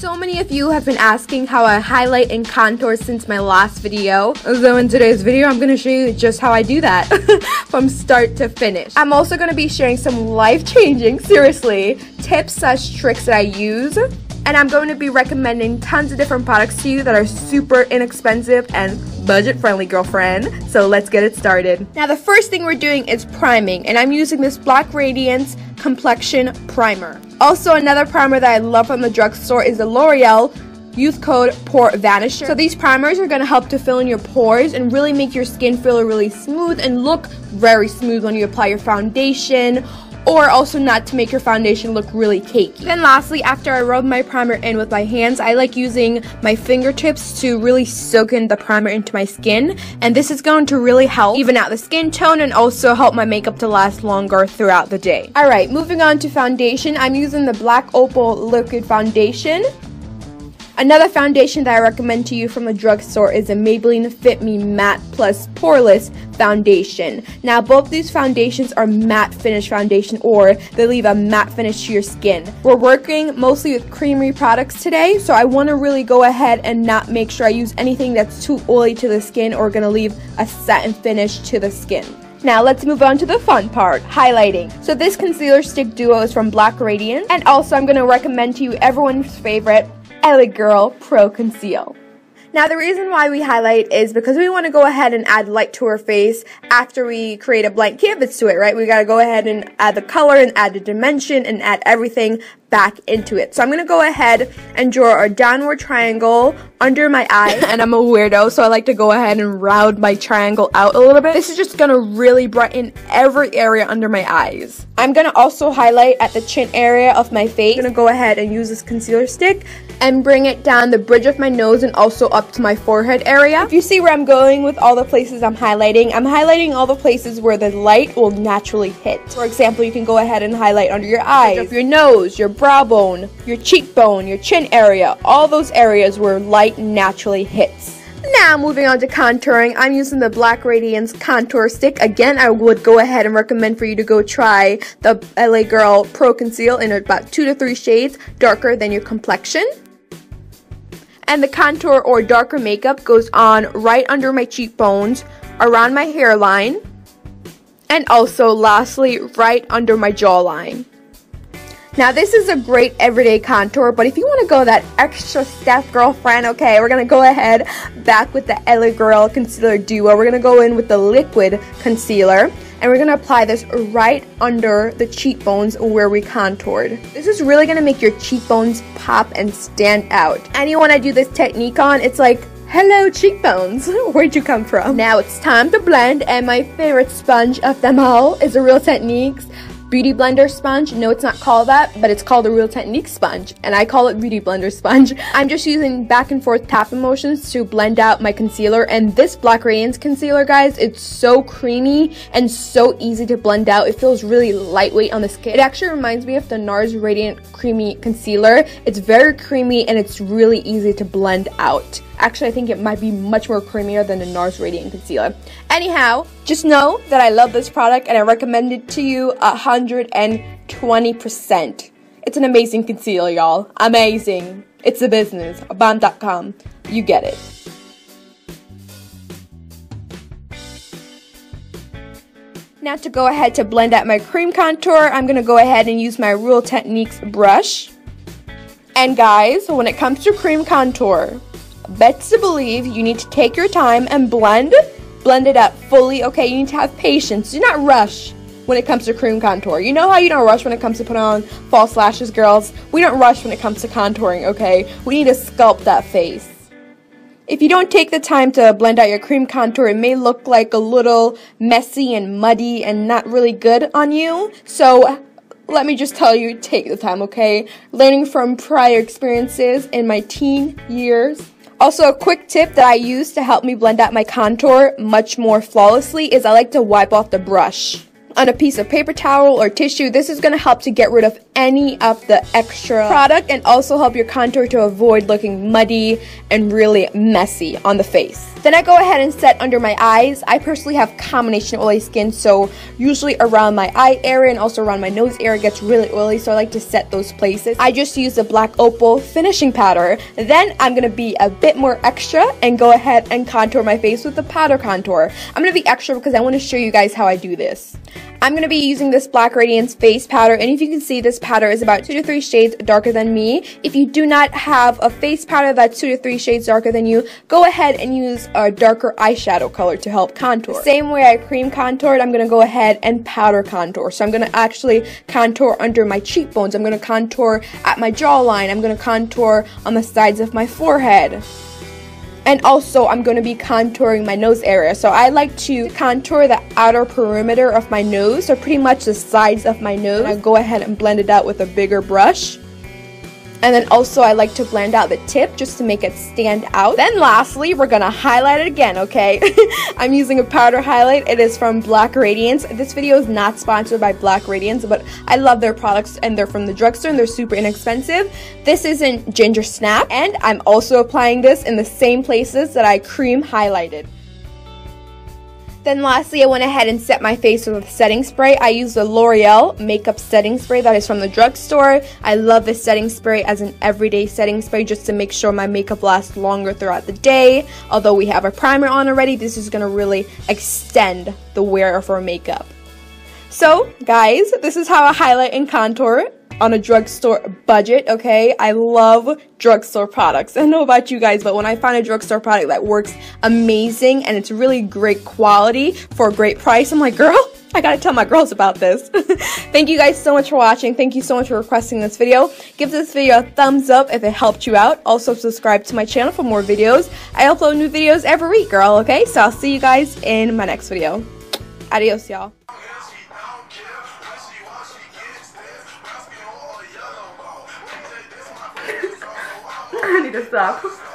So many of you have been asking how I highlight and contour since my last video. So in today's video, I'm going to show you just how I do that from start to finish. I'm also going to be sharing some life-changing, seriously, tips/tricks that I use. And I'm going to be recommending tons of different products to you that are super inexpensive and budget-friendly, girlfriend. So let's get it started. Now the first thing we're doing is priming, and I'm using this Black Radiance Complexion Primer. Also, another primer that I love from the drugstore is the L'Oreal Youth Code Pore Vanisher. So these primers are going to help to fill in your pores and really make your skin feel really smooth and look very smooth when you apply your foundation, or also not to make your foundation look really cakey. Then lastly, after I rub my primer in with my hands, I like using my fingertips to really soak in the primer into my skin, and this is going to really help even out the skin tone and also help my makeup to last longer throughout the day. Alright, moving on to foundation, I'm using the Black Opal Liquid Foundation. Another foundation that I recommend to you from the drugstore is the Maybelline Fit Me Matte Plus Poreless Foundation. Now, both these foundations are matte finish foundation, or they leave a matte finish to your skin. We're working mostly with creamy products today, so I want to really go ahead and not make sure I use anything that's too oily to the skin or going to leave a satin finish to the skin. Now let's move on to the fun part, highlighting. So this concealer stick duo is from Black Radiance, and also I'm going to recommend to you everyone's favorite, LA Girl Pro Conceal. Now the reason why we highlight is because we want to go ahead and add light to our face after we create a blank canvas to it, right? We got to go ahead and add the color and add the dimension and add everything back into it. So I'm going to go ahead and draw a downward triangle under my eye. And I'm a weirdo, so I like to go ahead and round my triangle out a little bit. This is just going to really brighten every area under my eyes. I'm going to also highlight at the chin area of my face. I'm going to go ahead and use this concealer stick and bring it down the bridge of my nose and also up to my forehead area. If you see where I'm going with all the places I'm highlighting all the places where the light will naturally hit. For example, you can go ahead and highlight under your eyes, your nose, your brow bone, your cheekbone, your chin area, all those areas where light naturally hits. Now moving on to contouring, I'm using the Black Radiance contour stick. Again, I would go ahead and recommend for you to go try the LA Girl Pro Conceal in about 2 to 3 shades darker than your complexion. And the contour or darker makeup goes on right under my cheekbones, around my hairline, and also lastly right under my jawline. Now this is a great everyday contour, but if you want to go that extra step, girlfriend, okay, we're going to go ahead back with the LA Girl Concealer Duo. We're going to go in with the liquid concealer, and we're going to apply this right under the cheekbones where we contoured. This is really going to make your cheekbones pop and stand out. Anyone I do this technique on, it's like, hello cheekbones, where'd you come from? Now it's time to blend, and my favorite sponge of them all is the Real Techniques Beauty Blender Sponge. No, it's not called that, but it's called the Real Techniques Sponge, and I call it Beauty Blender Sponge. I'm just using back and forth tapping motions to blend out my concealer, and this Black Radiance concealer, guys, it's so creamy and so easy to blend out. It feels really lightweight on the skin. It actually reminds me of the NARS Radiant Creamy Concealer. It's very creamy and it's really easy to blend out. Actually, I think it might be much more creamier than the NARS Radiant Concealer. Anyhow, just know that I love this product and I recommend it to you 120%. It's an amazing concealer, y'all. Amazing. It's a business. Balm.com. You get it. Now to go ahead to blend out my cream contour, I'm going to go ahead and use my Real Techniques brush. And guys, when it comes to cream contour, best to believe you need to take your time and blend it up fully, okay? You need to have patience. Do not rush when it comes to cream contour. You know how you don't rush when it comes to putting on false lashes, girls? We don't rush when it comes to contouring, okay? We need to sculpt that face. If you don't take the time to blend out your cream contour, it may look like a little messy and muddy and not really good on you. So let me just tell you, take the time, okay? Learning from prior experiences in my teen years. Also, a quick tip that I use to help me blend out my contour much more flawlessly is I like to wipe off the brush on a piece of paper towel or tissue. This is going to help to get rid of any of the extra product and also help your contour to avoid looking muddy and really messy on the face. Then I go ahead and set under my eyes. I personally have combination oily skin, so usually around my eye area and also around my nose area gets really oily, so I like to set those places. I just use the Black Opal finishing powder. Then I'm going to be a bit more extra and go ahead and contour my face with the powder contour. I'm going to be extra because I want to show you guys how I do this. I'm going to be using this Black Radiance face powder, and if you can see, this powder is about 2 to 3 shades darker than me. If you do not have a face powder that's 2 to 3 shades darker than you, go ahead and use a darker eyeshadow color to help contour. The same way I cream contoured, I'm going to go ahead and powder contour. So I'm going to actually contour under my cheekbones. I'm going to contour at my jawline. I'm going to contour on the sides of my forehead. And also, I'm going to be contouring my nose area. So I like to contour the outer perimeter of my nose, or pretty much the sides of my nose. I go ahead and blend it out with a bigger brush. And then also I like to blend out the tip just to make it stand out. Then lastly, we're gonna highlight it again, okay? I'm using a powder highlight. It is from Black Radiance. This video is not sponsored by Black Radiance, but I love their products and they're from the drugstore and they're super inexpensive. This isn't Ginger Snap, and I'm also applying this in the same places that I cream highlighted. Then lastly, I went ahead and set my face with a setting spray. I use the L'Oreal makeup setting spray that is from the drugstore. I love this setting spray as an everyday setting spray just to make sure my makeup lasts longer throughout the day. Although we have a primer on already, this is going to really extend the wear of our makeup. So, guys, this is how I highlight and contour on a drugstore budget, okay? I love drugstore products. I don't know about you guys, but when I find a drugstore product that works amazing and it's really great quality for a great price, I'm like, girl, I gotta tell my girls about this. Thank you guys so much for watching. Thank you so much for requesting this video. Give this video a thumbs up if it helped you out. Also, subscribe to my channel for more videos. I upload new videos every week, girl, okay? So I'll see you guys in my next video. Adios, y'all. I need to stop.